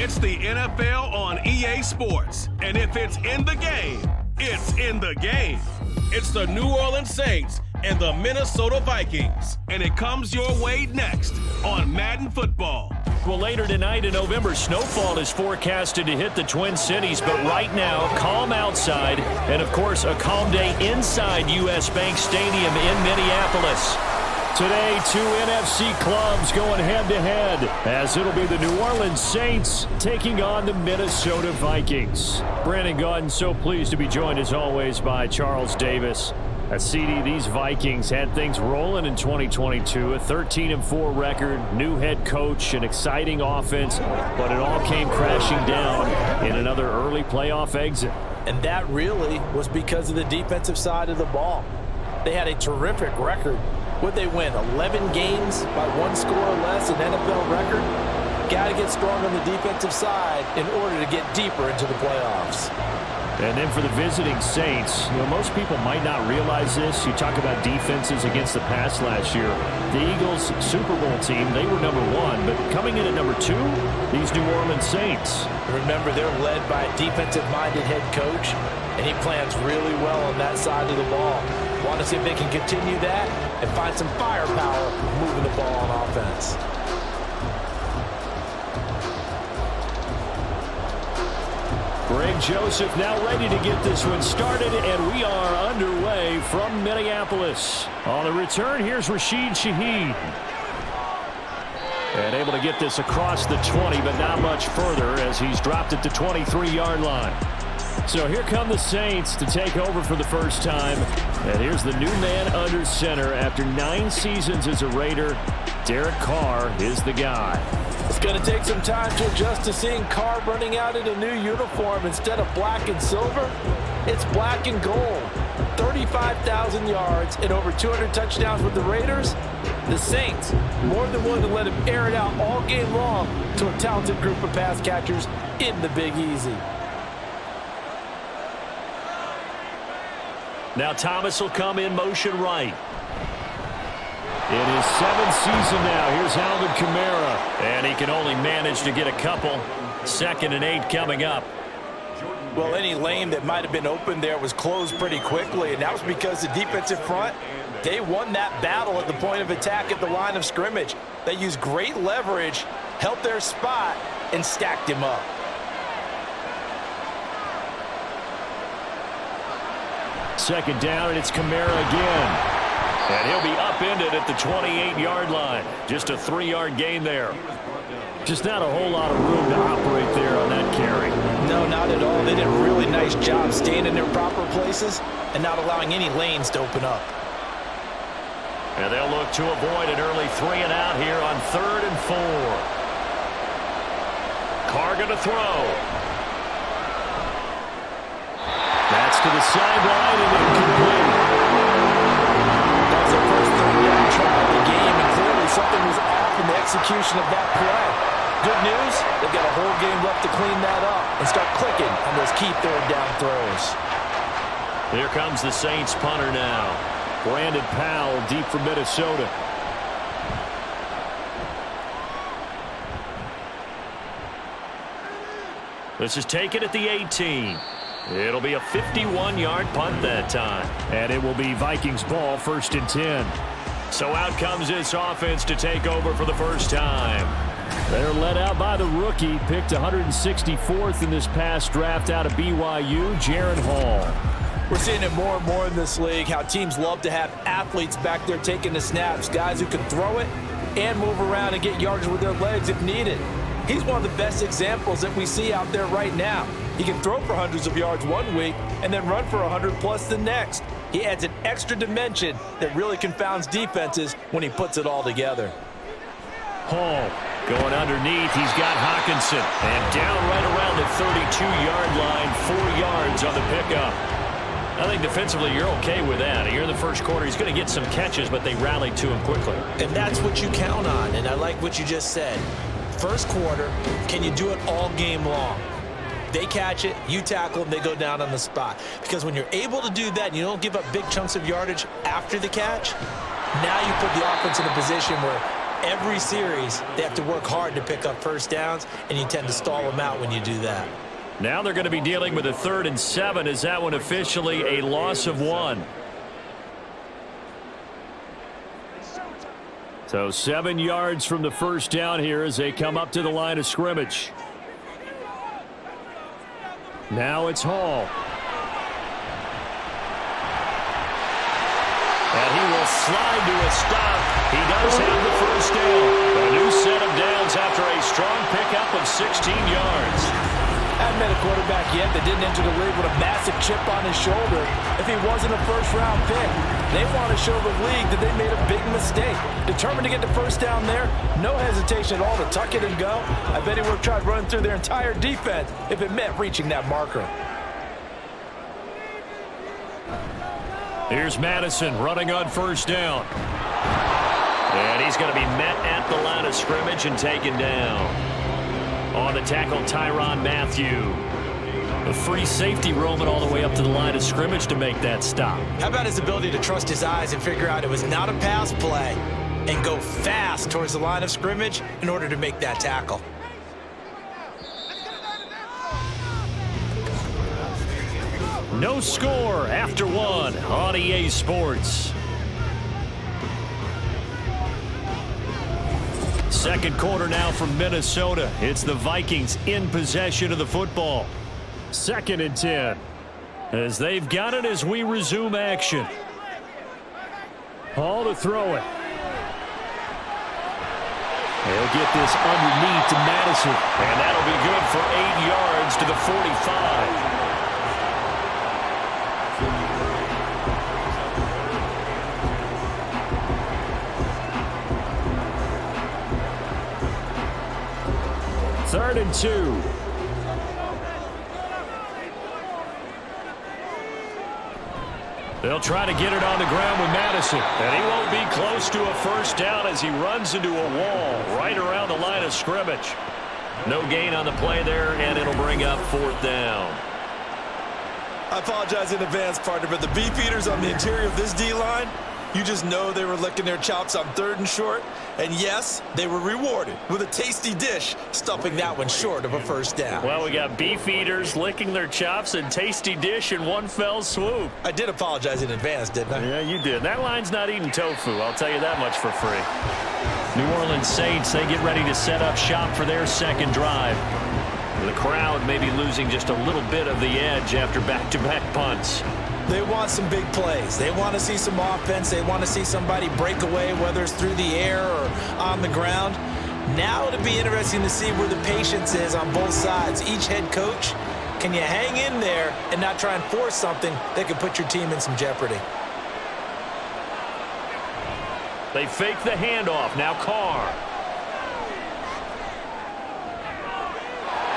It's the NFL on EA Sports. And if it's in the game, it's in the game. It's the New Orleans Saints and the Minnesota Vikings. And it comes your way next on Madden Football. Well, later tonight in November, snowfall is forecasted to hit the Twin Cities, but right now, calm outside, and of course, a calm day inside U.S. Bank Stadium in Minneapolis. Today, two NFC clubs going head-to-head, as it'll be the New Orleans Saints taking on the Minnesota Vikings. Brandon Gaudin, so pleased to be joined, as always, by Charles Davis. CD, these Vikings had things rolling in 2022, a 13-4 record, new head coach, an exciting offense, but it all came crashing down in another early playoff exit. And that really was because of the defensive side of the ball. They had a terrific record. Would they win 11 games by one score or less, an NFL record? Got to get strong on the defensive side in order to get deeper into the playoffs. And then for the visiting Saints, most people might not realize this. You talk about defenses against the pass last year. The Eagles Super Bowl team, they were number 1, but coming in at number 2, these New Orleans Saints. Remember, they're led by a defensive-minded head coach, and he plans really well on that side of the ball. Want to see if they can continue that and find some firepower moving the ball on offense. Greg Joseph now ready to get this one started, and we are underway from Minneapolis. On the return, here's Rashid Shaheed. And able to get this across the 20, but not much further as he's dropped it to 23-yard line. So here come the Saints to take over for the first time. And here's the new man under center after 9 seasons as a Raider. Derek Carr is the guy. It's going to take some time to adjust to seeing Carr running out in a new uniform instead of black and silver. It's black and gold. 35,000 yards and over 200 touchdowns with the Raiders. The Saints more than willing to let him air it out all game long to a talented group of pass catchers in the Big Easy. Now Thomas will come in motion right. In his 7th season now, here's Alvin Kamara. And he can only manage to get a couple. 2nd and 8 coming up. Well, any lane that might have been open there was closed pretty quickly, and that was because the defensive front, they won that battle at the point of attack at the line of scrimmage. They used great leverage, held their spot, and stacked him up. Second down, and it's Kamara again. And he'll be upended at the 28-yard line. Just a 3-yard gain there. Just not a whole lot of room to operate there on that carry. No, not at all. They did a really nice job staying in their proper places and not allowing any lanes to open up. And they'll look to avoid an early 3 and out here on 3rd and 4. Carr going to throw. That's to the sideline and incomplete. That's their first third-down try of the game, and clearly something was off in the execution of that play. Good news, they've got a whole game left to clean that up and start clicking on those key third-down throws. Here comes the Saints punter now. Brandon Powell deep for Minnesota. This is taken at the 18. It'll be a 51-yard punt that time. And it will be Vikings ball, 1st and 10. So out comes this offense to take over for the first time. They're led out by the rookie, picked 164th in this past draft out of BYU, Jaron Hall. We're seeing it more and more in this league, how teams love to have athletes back there taking the snaps, guys who can throw it and move around and get yardage with their legs if needed. He's one of the best examples that we see out there right now. He can throw for hundreds of yards one week and then run for 100+ the next. He adds an extra dimension that really confounds defenses when he puts it all together. Hall going underneath. He's got Hockenson. And down right around the 32-yard line, 4 yards on the pickup. I think defensively you're okay with that. Here in the first quarter, he's going to get some catches, but they rallied to him quickly. And that's what you count on, and I like what you just said. First quarter, can you do it all game long? They catch it, you tackle them, they go down on the spot. Because when you're able to do that and you don't give up big chunks of yardage after the catch, now you put the offense in a position where every series, they have to work hard to pick up first downs, and you tend to stall them out when you do that. Now they're going to be dealing with a 3rd and 7. Is that one officially a loss of 1? So 7 yards from the first down here as they come up to the line of scrimmage. Now it's Hall. And he will slide to a stop. He does have the first down. A new set of downs after a strong pickup of 16 yards. Haven't met a quarterback yet that didn't enter the league with a massive chip on his shoulder if he wasn't a first-round pick. They want to show the league that they made a big mistake. Determined to get the first down there, no hesitation at all to tuck it and go. I bet he would have tried running through their entire defense if it meant reaching that marker. Here's Madison running on first down. And he's going to be met at the line of scrimmage and taken down. On the tackle, Tyrann Mathieu. A free safety roaming all the way up to the line of scrimmage to make that stop. How about his ability to trust his eyes and figure out it was not a pass play and go fast towards the line of scrimmage in order to make that tackle? No score after 1 on EA Sports. Second quarter now from Minnesota. It's the Vikings in possession of the football. 2nd and 10. As they've got it as we resume action. Hall to throw it. They'll get this underneath to Madison. And that'll be good for 8 yards to the 45. Third and 2. They'll try to get it on the ground with Madison. And he won't be close to a first down as he runs into a wall right around the line of scrimmage. No gain on the play there, and it'll bring up 4th down. I apologize in advance, partner, but the beefeaters on the interior of this D-line, you just know they were licking their chops on 3rd and short. And yes, they were rewarded with a tasty dish, stuffing that one short of a first down. Well, we got beef eaters licking their chops and tasty dish in one fell swoop. I did apologize in advance, didn't I? Yeah, you did. That line's not eating tofu, I'll tell you that much for free. New Orleans Saints, they get ready to set up shop for their second drive. The crowd may be losing just a little bit of the edge after back-to-back punts. They want some big plays. They want to see some offense. They want to see somebody break away, whether it's through the air or on the ground. Now it'll be interesting to see where the patience is on both sides. Each head coach, can you hang in there and not try and force something that could put your team in some jeopardy? They fake the handoff. Now Carr.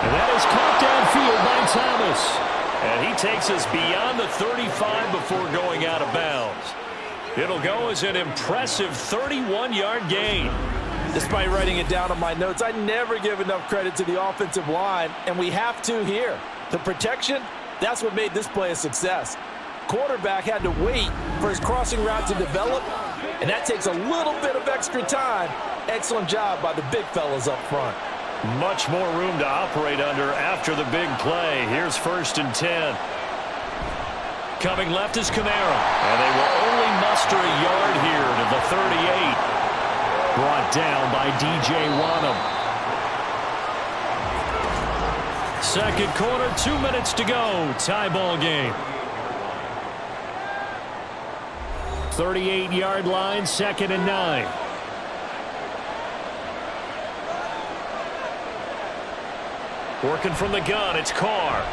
And that is caught downfield by Thomas. And he takes us beyond the 35 before going out of bounds. It'll go as an impressive 31-yard gain. Despite writing it down on my notes, I never give enough credit to the offensive line, and we have to here. The protection, that's what made this play a success. Quarterback had to wait for his crossing route to develop, and that takes a little bit of extra time. Excellent job by the big fellas up front. Much more room to operate under after the big play. Here's 1st and 10. Coming left is Kamara. And they will only muster a yard here to the 38. Brought down by DJ Wanham. Second quarter, 2 minutes to go. Tie ball game. 38-yard line, 2nd and 9. Working from the gun, it's Carr.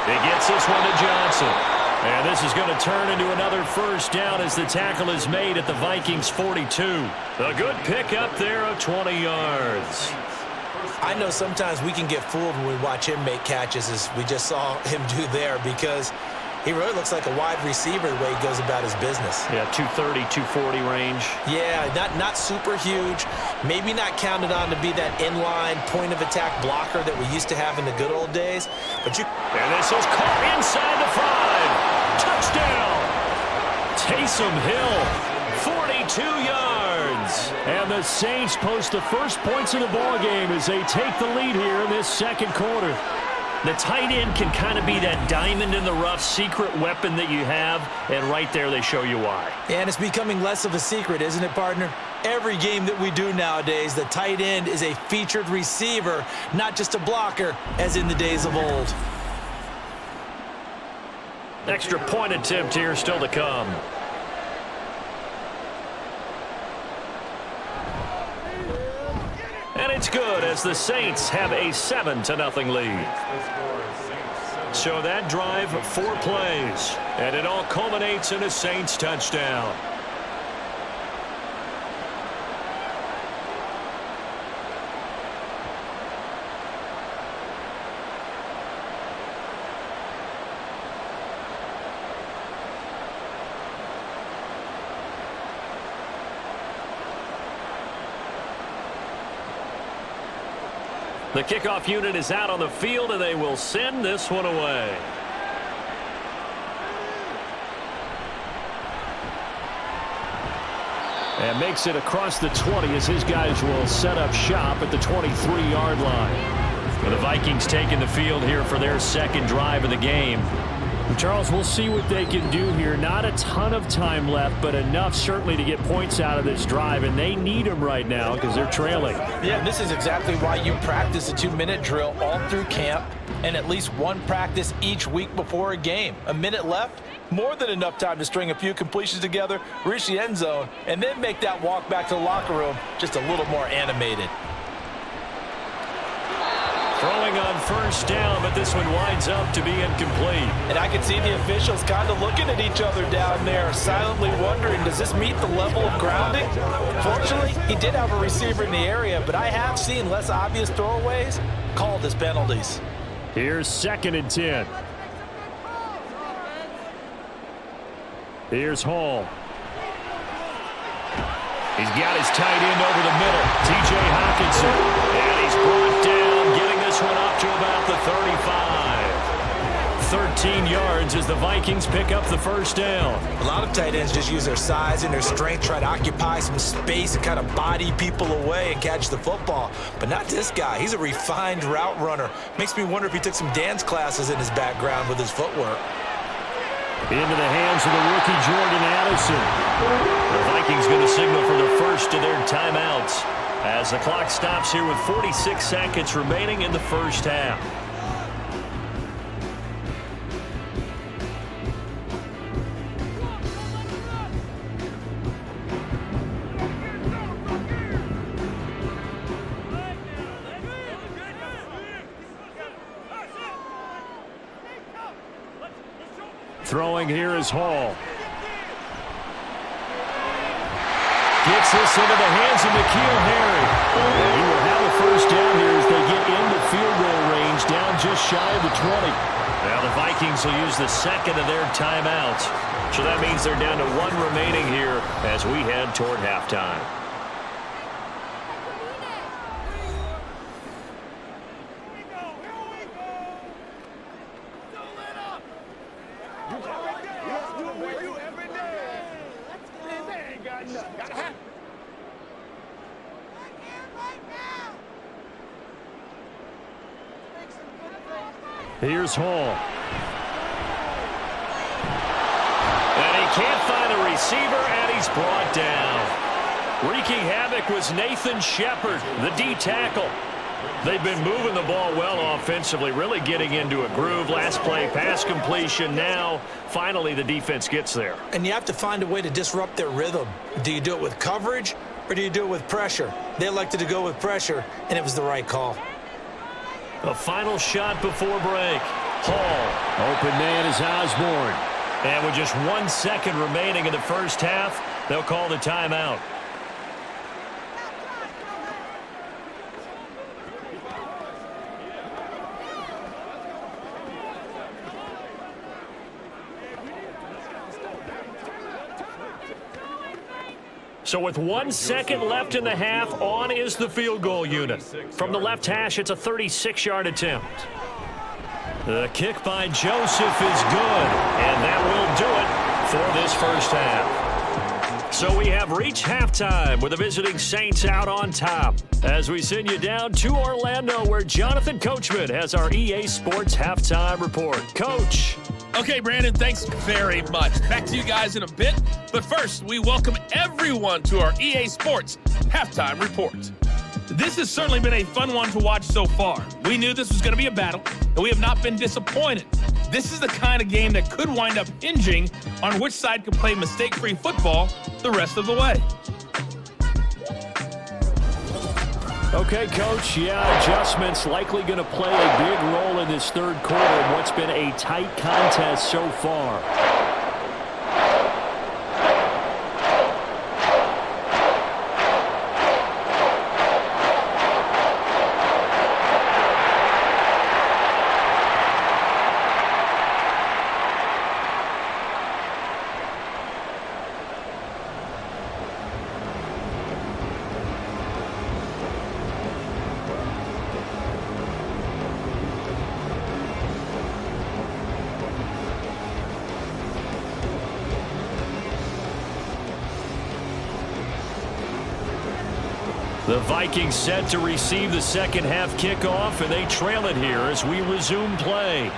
He gets this one to Johnson. And this is going to turn into another first down as the tackle is made at the Vikings 42. A good pickup there of 20 yards. I know sometimes we can get fooled when we watch him make catches, as we just saw him do there, because he really looks like a wide receiver the way he goes about his business. Yeah, 230, 240 range. Yeah, not super huge. Maybe not counted on to be that inline point-of-attack blocker that we used to have in the good old days. And this is caught inside the 5. Touchdown! Taysom Hill, 42 yards. And the Saints post the first points of the ball game as they take the lead here in this second quarter. The tight end can kind of be that diamond in the rough secret weapon that you have, and right there they show you why. And it's becoming less of a secret, isn't it, partner? Every game that we do nowadays, the tight end is a featured receiver, not just a blocker, as in the days of old. Extra point attempt here still to come. And it's good as the Saints have a 7-0 lead. So that drive, 4 plays, and it all culminates in a Saints touchdown. The kickoff unit is out on the field, and they will send this one away. And makes it across the 20 as his guys will set up shop at the 23-yard line. And the Vikings taking the field here for their second drive of the game. Charles, we'll see what they can do here. Not a ton of time left, but enough certainly to get points out of this drive, and they need them right now because they're trailing. Yeah, this is exactly why you practice a 2-minute drill all through camp and at least one practice each week before a game. A minute left, more than enough time to string a few completions together, reach the end zone, and then make that walk back to the locker room just a little more animated. Throwing on first down, but this one winds up to be incomplete. And I can see the officials kind of looking at each other down there, silently wondering, does this meet the level of grounding? Fortunately, he did have a receiver in the area, but I have seen less obvious throwaways called as penalties. Here's 2nd and 10. Here's Hall. He's got his tight end over the middle, T.J. Hawkinson. And he's brought down, getting this one up to about the 35. 13 yards as the Vikings pick up the first down. A lot of tight ends just use their size and their strength, try to occupy some space and kind of body people away and catch the football. But not this guy. He's a refined route runner. Makes me wonder if he took some dance classes in his background with his footwork. Into the hands of the rookie Jordan Addison. The Vikings going to signal for the first of their timeouts as the clock stops here with 46 seconds remaining in the first half. Throwing here is Hall. Gets this into the hands of N'Keal Harry. And he will have a first down here as they get into field goal range, down just shy of the 20. Now the Vikings will use the second of their timeouts. So that means they're down to 1 remaining here as we head toward halftime. Here's Hall. And he can't find a receiver, and he's brought down. Wreaking havoc was Nathan Shepard, the D tackle. They've been moving the ball well offensively, really getting into a groove. Last play, pass completion. Now, finally, the defense gets there. And you have to find a way to disrupt their rhythm. Do you do it with coverage, or do you do it with pressure? They elected to go with pressure, and it was the right call. A final shot before break. Hall. Open man is Osborne. And with just 1 second remaining in the first half, they'll call the timeout. So with 1 second left in the half, on is the field goal unit. From the left hash, it's a 36-yard attempt. The kick by Joseph is good, and that will do it for this first half. So we have reached halftime with the visiting Saints out on top. As we send you down to Orlando, where Jonathan Coachman has our EA Sports halftime report. Coach. Okay, Brandon, thanks very much. Back to you guys in a bit. But first, we welcome everyone to our EA Sports halftime report. This has certainly been a fun one to watch so far. We knew this was going to be a battle, and we have not been disappointed. This is the kind of game that could wind up hinging on which side can play mistake-free football the rest of the way. Okay, Coach, adjustments likely going to play a big role in this third quarter in what's been a tight contest so far. The Vikings set to receive the second half kickoff, and they trail it here as we resume play.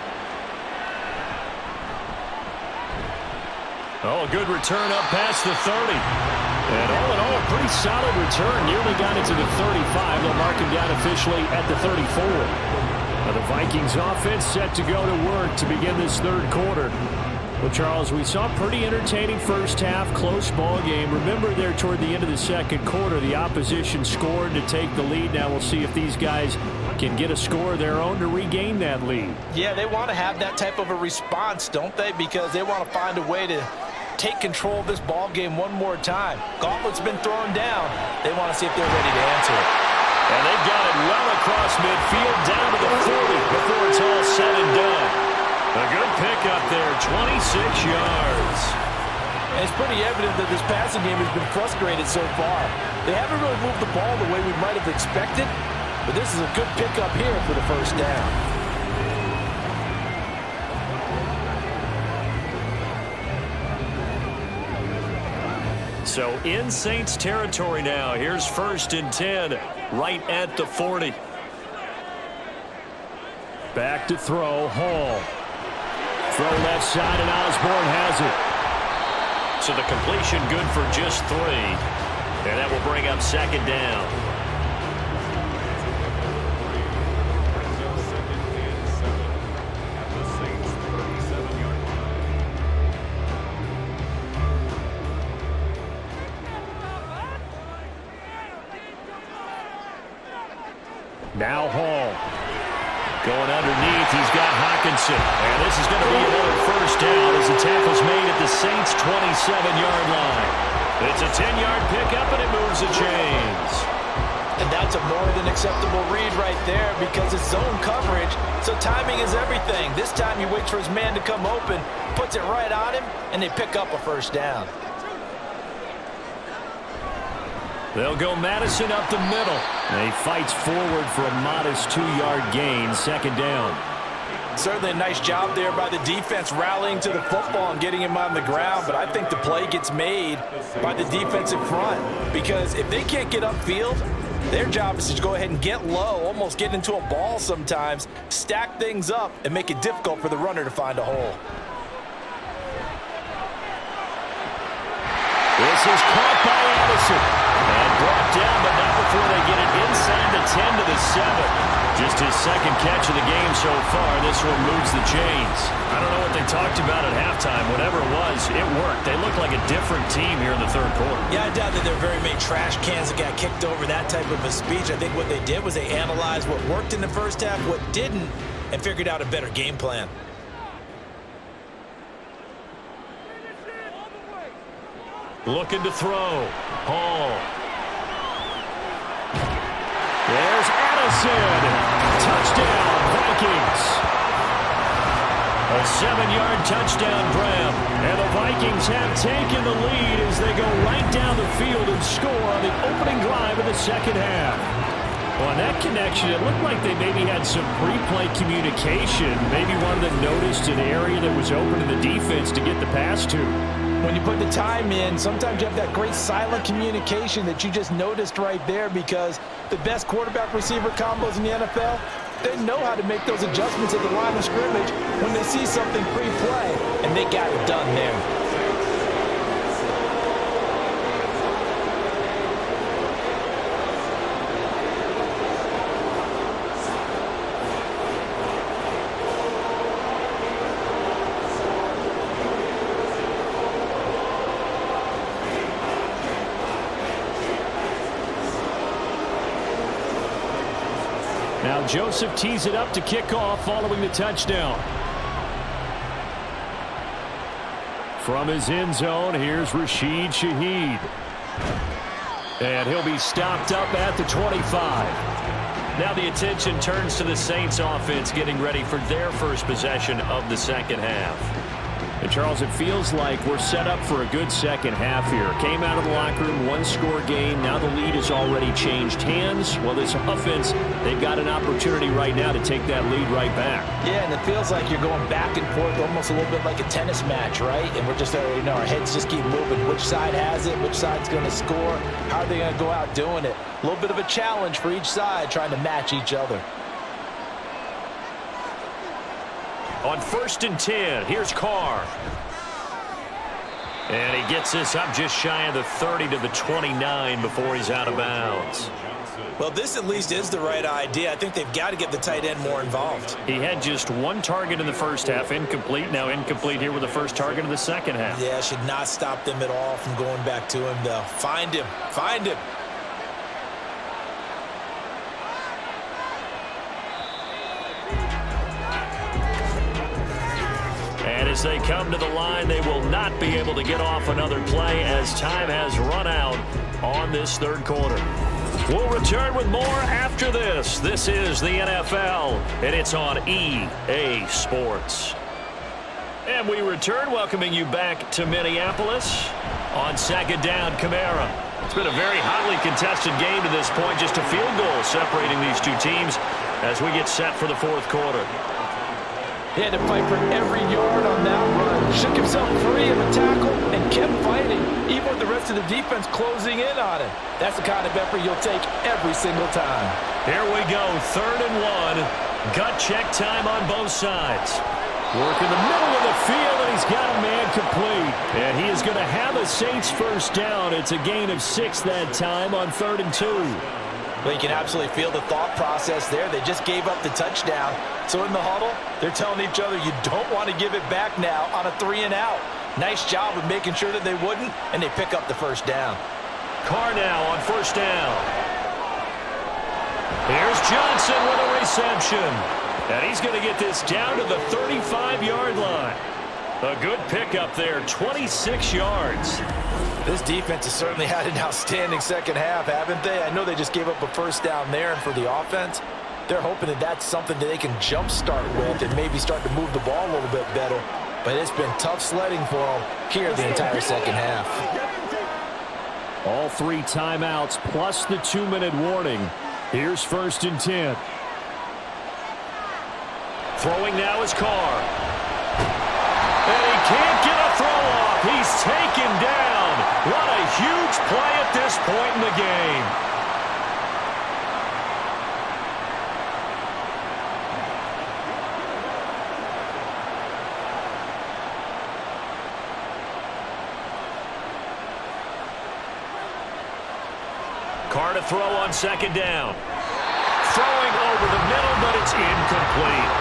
Oh, a good return up past the 30. And all in all, a pretty solid return. Nearly got into the 35. They'll mark him down officially at the 34. Now the Vikings offense set to go to work to begin this third quarter. Well, Charles, we saw a pretty entertaining first half, close ball game. Remember there toward the end of the second quarter, the opposition scored to take the lead. Now we'll see if these guys can get a score of their own to regain that lead. Yeah, they want to have that type of a response, don't they? Because they want to find a way to take control of this ball game one more time. Gauntlet's been thrown down. They want to see if they're ready to answer it. And they've got it well across midfield down to the 40 before it's all said and done. A good pickup there, 26 yards. And it's pretty evident that this passing game has been frustrated so far. They haven't really moved the ball the way we might have expected, but this is a good pickup here for the first down. So in Saints territory now. Here's 1st and 10, right at the 40. Back to throw, Hall. Throw left side, and Osborne has it. So the completion good for just 3. And that will bring up second down. Now Hall. Going underneath, he's got Hawkinson. And this is going to be another first down as the tackle's made at the Saints' 27-yard line. It's a 10-yard pickup, and it moves the chains. And that's a more than acceptable read right there because it's zone coverage, so timing is everything. This time he waits for his man to come open, puts it right on him, and they pick up a first down. They'll go Madison up the middle. And he fights forward for a modest 2-yard gain, second down. Certainly a nice job there by the defense rallying to the football and getting him on the ground, but I think the play gets made by the defensive front because if they can't get upfield, their job is to go ahead and get low, almost get into a ball sometimes, stack things up, and make it difficult for the runner to find a hole. This is caught by Addison. And brought down, but not before they get it inside the 10 to the 7. Just his second catch of the game so far. This one moves the chains. I don't know what they talked about at halftime. Whatever it was, it worked. They look like a different team here in the third quarter. Yeah, I doubt that there are very many trash cans that got kicked over, that type of a speech. I think what they did was they analyzed what worked in the first half, what didn't, and figured out a better game plan. Looking to throw. Hall. There's Addison. Touchdown, Vikings. A 7-yard touchdown grab. And the Vikings have taken the lead as they go right down the field and score on the opening drive of the second half. Well, on that connection, it looked like they maybe had some pre-play communication. Maybe one of them noticed an area that was open to the defense to get the pass to. When you put the time in, sometimes you have that great silent communication that you just noticed right there, because the best quarterback-receiver combos in the NFL, they know how to make those adjustments at the line of scrimmage when they see something pre-play, and they got it done there. Now Joseph tees it up to kick off following the touchdown. From his end zone, here's Rashid Shaheed. And he'll be stopped up at the 25. Now the attention turns to the Saints offense getting ready for their first possession of the second half. And Charles, it feels like we're set up for a good second half here. Came out of the locker room, one-score game. Now the lead has already changed hands. Well, this offense, they've got an opportunity right now to take that lead right back. Yeah, and it feels like you're going back and forth, almost a little bit like a tennis match, right? And we're just, our heads just keep moving. Which side has it? Which side's going to score? How are they going to go out doing it? A little bit of a challenge for each side, trying to match each other. On 1st and 10, here's Carr. And he gets this up just shy of the 30 to the 29 before he's out of bounds. Well, this at least is the right idea. I think they've got to get the tight end more involved. He had just one target in the first half, incomplete. Now incomplete here with the first target of the second half. Yeah, should not stop them at all from going back to him, though. Find him. Find him. And as they come to the line, they will not be able to get off another play as time has run out on this third quarter. We'll return with more after this. This is the NFL, and it's on EA Sports. And we return, welcoming you back to Minneapolis. On second down, Kamara. It's been a very hotly contested game to this point, just a field goal separating these two teams as we get set for the fourth quarter. He had to fight for every yard on that run. Shook himself free of a tackle and kept fighting, even with the rest of the defense closing in on him. That's the kind of effort you'll take every single time. Here we go, 3rd and 1. Gut check time on both sides. Work in the middle of the field, and he's got a man complete. And he is going to have a Saints first down. It's a gain of 6 that time on 3rd and 2. Well, you can absolutely feel the thought process there. They just gave up the touchdown. So in the huddle, they're telling each other, you don't want to give it back now on a 3-and-out. Nice job of making sure that they wouldn't, and they pick up the first down. Carr now on 1st down. Here's Johnson with a reception. And he's going to get this down to the 35-yard line. A good pickup there, 26 yards. This defense has certainly had an outstanding second half, haven't they? I know they just gave up a first down there, and for the offense, they're hoping that that's something that they can jumpstart with and maybe start to move the ball a little bit better. But it's been tough sledding for them here the entire second half. All 3 timeouts plus the 2-minute warning. Here's 1st and 10. Throwing now is Carr. And he can't get a throw off. He's taken down. What a huge play at this point in the game. Carr to throw on 2nd down. Throwing over the middle, but it's incomplete.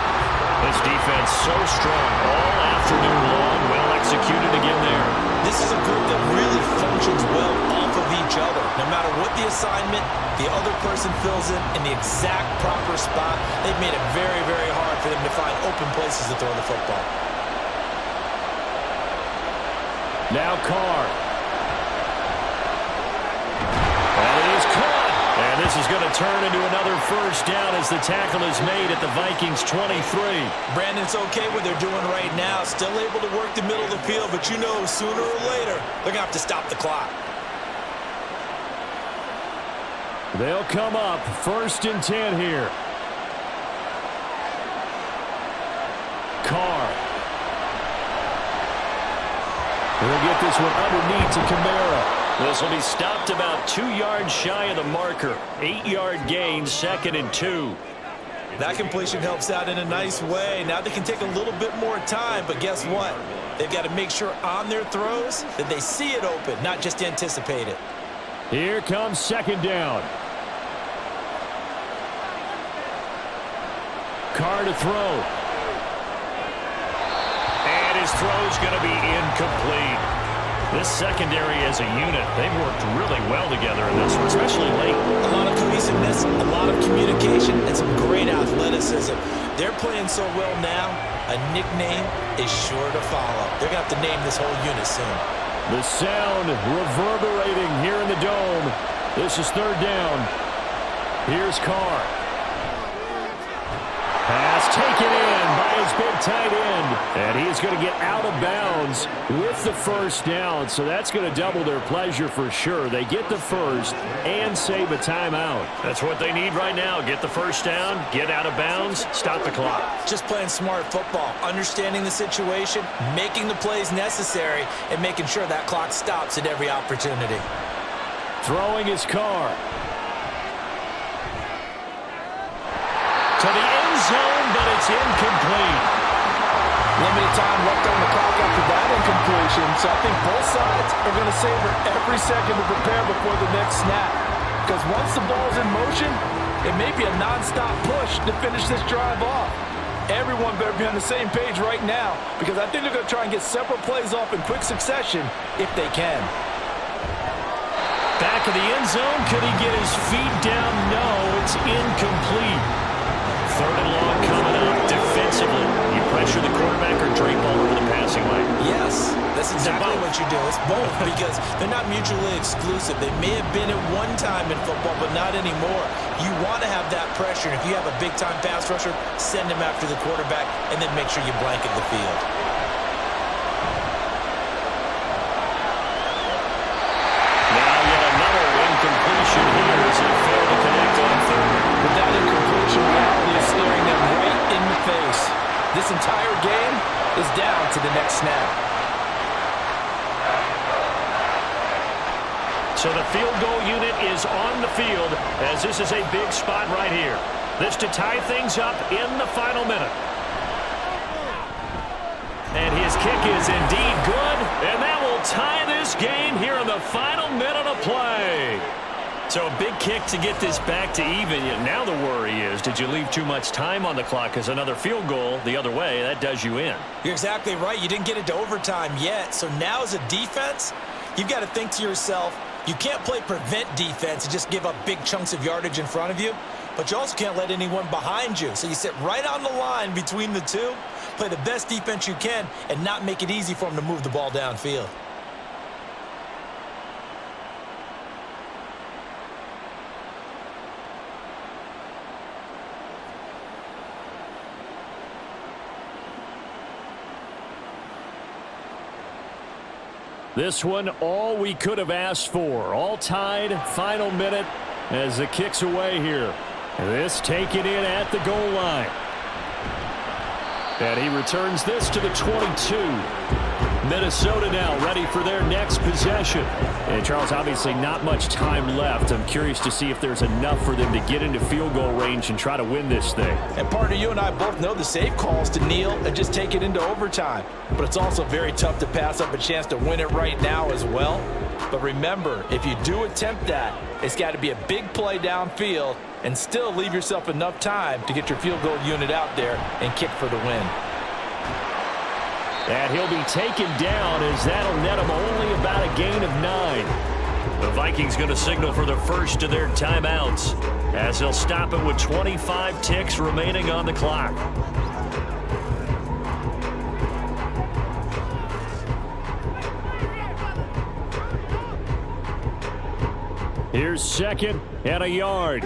This defense so strong all afternoon long. Well executed again there. This is a group that really functions well off of each other. No matter what the assignment, the other person fills in the exact proper spot. They've made it very, very hard for them to find open places to throw the football. Now Carr. And it is caught. And this is going to turn into another first down as the tackle is made at the Vikings 23. Brandon, it's okay what they're doing right now. Still able to work the middle of the field, but you know sooner or later they're going to have to stop the clock. They'll come up 1st and 10 here. Carr. He'll get this one underneath to Kamara. This will be stopped about 2 yards shy of the marker. 8-yard gain, 2nd and 2. That completion helps out in a nice way. Now they can take a little bit more time, but guess what? They've got to make sure on their throws that they see it open, not just anticipate it. Here comes 2nd down. Carr to throw. And his throw's going to be incomplete. This secondary as a unit, they've worked really well together in this one, especially late. A lot of cohesiveness, a lot of communication, and some great athleticism. They're playing so well now, a nickname is sure to follow. They're going to have to name this whole unit soon. The sound reverberating here in the dome. This is 3rd down. Here's Carr. Pass taken in by his big tight end. And he's going to get out of bounds with the 1st down. So that's going to double their pleasure for sure. They get the 1st and save a timeout. That's what they need right now. Get the 1st down, get out of bounds, stop the clock. Just playing smart football, understanding the situation, making the plays necessary, and making sure that clock stops at every opportunity. Throwing his Carr. To the end zone, but it's incomplete. Limited time left on the clock after that incompletion, so I think both sides are going to savor every second to prepare before the next snap. Because once the ball's in motion, it may be a nonstop push to finish this drive off. Everyone better be on the same page right now, because I think they're going to try and get several plays off in quick succession if they can. Back of the end zone, could he get his feet down? No, it's incomplete. 3rd and long coming up defensively. You pressure the quarterback or drape all over the passing lane? Yes, that's exactly what you do. It's both because they're not mutually exclusive. They may have been at one time in football, but not anymore. You want to have that pressure. And if you have a big-time pass rusher, send him after the quarterback and then make sure you blanket the field. Now yet another incompletion here as he failed to connect on 3rd. But that incompletion reality is staring them right in the face. This entire game is down to the next snap. So the field goal unit is on the field as this is a big spot right here. This to tie things up in the final minute. And his kick is indeed good, and that will tie this game here in the final minute of play. So a big kick to get this back to even. Now the worry is, did you leave too much time on the clock? Because another field goal the other way, that does you in. You're exactly right. You didn't get it to overtime yet. So now as a defense, you've got to think to yourself, you can't play prevent defense and just give up big chunks of yardage in front of you. But you also can't let anyone behind you. So you sit right on the line between the two, play the best defense you can, and not make it easy for them to move the ball downfield. This one, all we could have asked for. All tied, final minute as the kick's away here. This taken in at the goal line. And he returns this to the 22. Minnesota now ready for their next possession. And Charles, obviously not much time left. I'm curious to see if there's enough for them to get into field goal range and try to win this thing. And partner, you and I both know the safe calls to kneel and just take it into overtime. But it's also very tough to pass up a chance to win it right now as well. But remember, if you do attempt that, it's got to be a big play downfield and still leave yourself enough time to get your field goal unit out there and kick for the win. And he'll be taken down as that'll net him only about a gain of 9. The Vikings going to signal for the first of their timeouts as they'll stop it with 25 ticks remaining on the clock. Here's 2nd and a yard.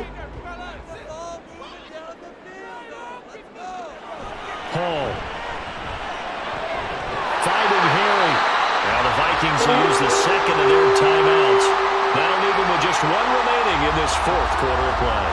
Hall. Finding Harry. Now the Vikings will use the second of their timeouts. That'll leave them with just one remaining in this 4th quarter of play.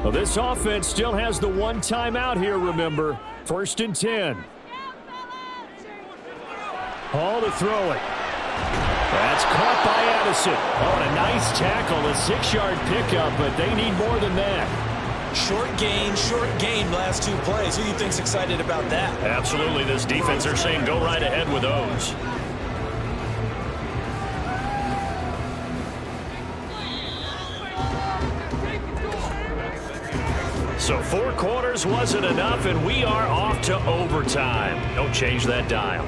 Well, this offense still has the one timeout here, remember. 1st and 10. Hall to throw it. That's caught by Addison. Oh, and a nice tackle, a 6-yard pickup, but they need more than that. Short gain last 2 plays. Who do you think's excited about that? Absolutely. This defense are saying go right ahead with those. So 4 quarters wasn't enough, and we are off to overtime. Don't change that dial.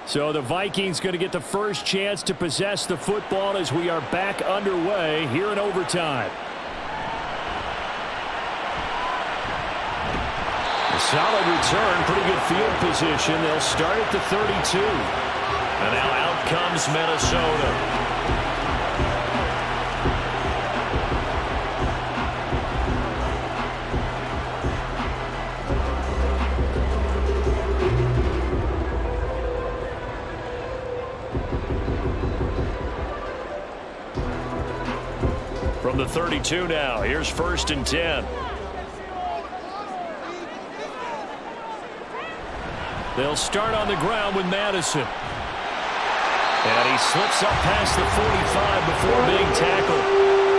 So the Vikings going to get the first chance to possess the football as we are back underway here in overtime. A solid return, pretty good field position. They'll start at the 32. And now out comes Minnesota. From the 32 now, here's 1st and 10. They'll start on the ground with Madison. And he slips up past the 45 before being tackled.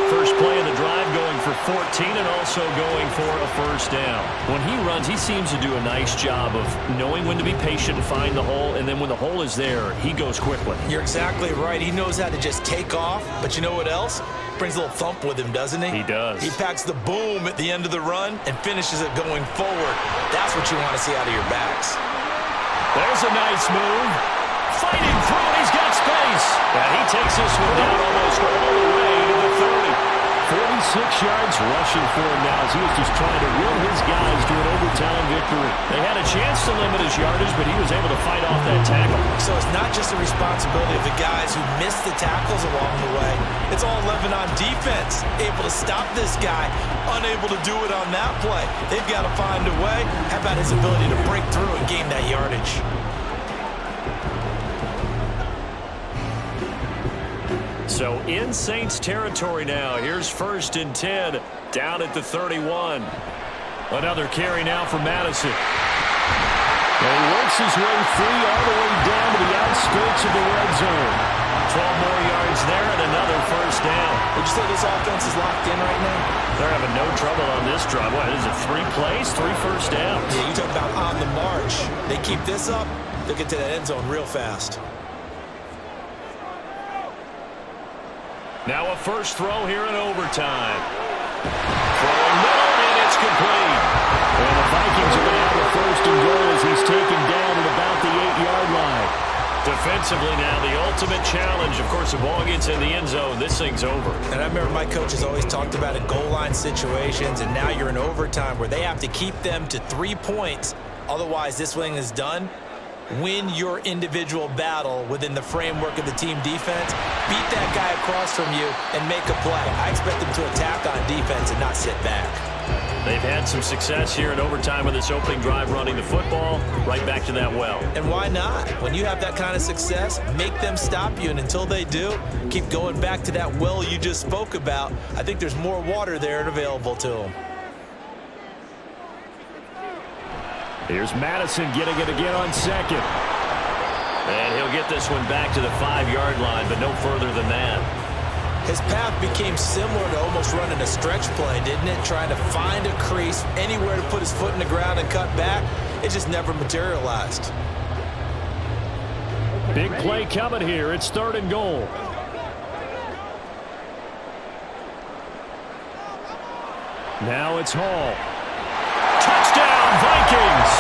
First play of the drive going for 14 and also going for a first down. When he runs, he seems to do a nice job of knowing when to be patient and find the hole, and then when the hole is there, he goes quickly. You're exactly right. He knows how to just take off, but you know what else? Brings a little thump with him, doesn't he? He does. He packs the boom at the end of the run and finishes it going forward. That's what you want to see out of your backs. There's a nice move. Fighting through, and he's got space. And he takes this one down almost all the way to the 30. 46 yards rushing for him now as he was just trying to will his guys to an overtime victory. They had a chance to limit his yardage, but he was able to fight off that tackle. So it's not just the responsibility of the guys who missed the tackles along the way. It's all 11 on defense, able to stop this guy, unable to do it on that play. They've got to find a way. How about his ability to break through and gain that yardage? So in Saints territory now. Here's 1st and 10 down at the 31. Another carry now for Madison. And he works his way free all the way down to the outskirts of the red zone. 12 more yards there and another first down. Would you say this offense is locked in right now? They're having no trouble on this drive. What is it, 3 plays, 3 first downs? Yeah, you talk about on the march. They keep this up, they'll get to that end zone real fast. Now a first throw here in overtime. Throwing middle, and it's complete. And the Vikings are going to have a first and goal as he's taken down at about the 8-yard line. Defensively now, the ultimate challenge. Of course, the ball gets in the end zone. This thing's over. And I remember my coaches always talked about in goal line situations, and now you're in overtime where they have to keep them to 3 points. Otherwise, this thing is done. Win your individual battle within the framework of the team defense. Beat that guy across from you and make a play. I expect them to attack on defense and not sit back. They've had some success here in overtime with this opening drive running the football right back to that well. And why not? When you have that kind of success, make them stop you. And until they do, keep going back to that well you just spoke about. I think there's more water there and available to them. Here's Madison getting it again on second. And he'll get this one back to the 5-yard line, but no further than that. His path became similar to almost running a stretch play, didn't it? Trying to find a crease, anywhere to put his foot in the ground and cut back. It just never materialized. Big play coming here. It's 3rd and goal. Now it's Hall. Touchdown, Vikings!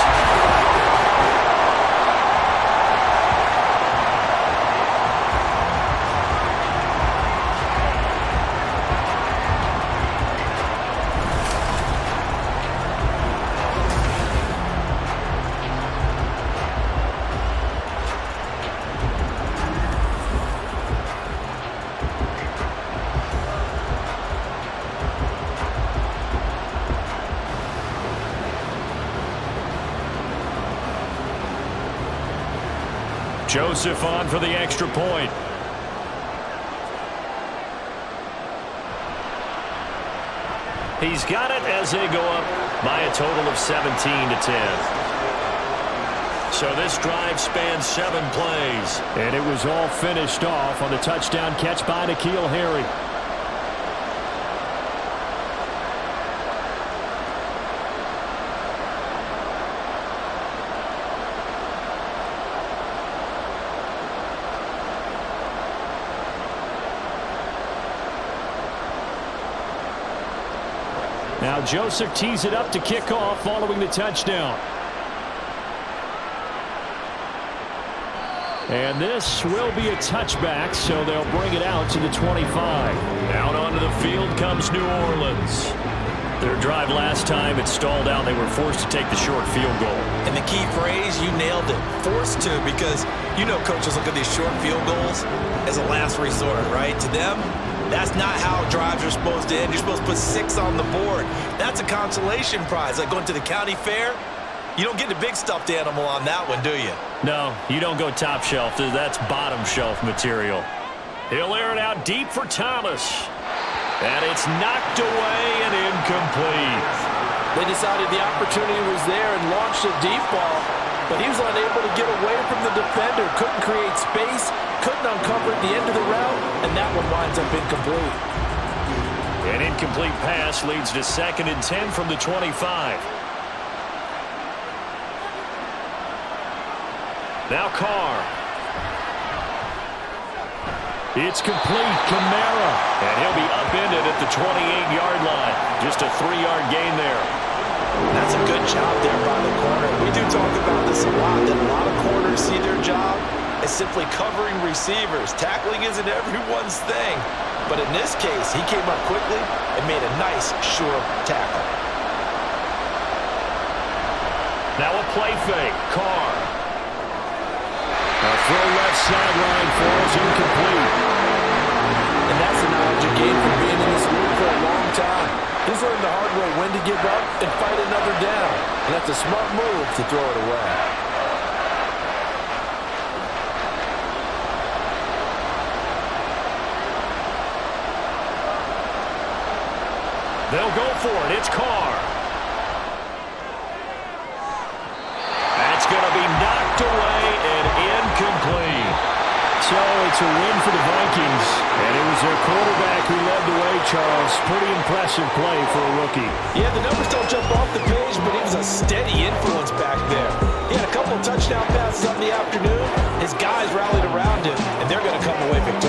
Joseph on for the extra point. He's got it as they go up by a total of 17-10. So this drive spans 7 plays. And it was all finished off on the touchdown catch by N'Keal Harry. Now Joseph tees it up to kick off following the touchdown. And this will be a touchback, so they'll bring it out to the 25. Out onto the field comes New Orleans. Their drive last time, it stalled out. They were forced to take the short field goal. And the key phrase, you nailed it. Forced to, because you know coaches look at these short field goals as a last resort, right? To them, that's not how drives are supposed to end. You're supposed to put 6 on the board. That's a consolation prize. Like going to the county fair, you don't get the big stuffed animal on that one, do you? No, you don't go top shelf. That's bottom shelf material. He'll air it out deep for Thomas. And it's knocked away and incomplete. They decided the opportunity was there and launched a deep ball, but he was unable to get away from the defender. Couldn't create space, couldn't uncover at the end of the route, and that one winds up incomplete. An incomplete pass leads to 2nd and 10 from the 25. Now Carr. It's complete. Kamara. And he'll be upended at the 28-yard line. Just a 3-yard gain there. That's a good job there by the corner. We do talk about this a lot, that a lot of corners see their job as simply covering receivers. Tackling isn't everyone's thing. But in this case, he came up quickly and made a nice, sure tackle. Now a play fake. Carr. A throw left sideline falls incomplete. And that's the knowledge you gain from being in this league for a long time. He's learned the hard way when to give up and fight another down. And that's a smart move to throw it away. They'll go for it. It's Carr. That's going to be knocked away and incomplete. So it's a win for the Vikings. And it was their quarterback who led the way, Charles. Pretty impressive play for a rookie. Yeah, the numbers don't jump off the page, but he was a steady influence back there. He had a couple of touchdown passes on the afternoon. His guys rallied around him, and they're going to come away victorious.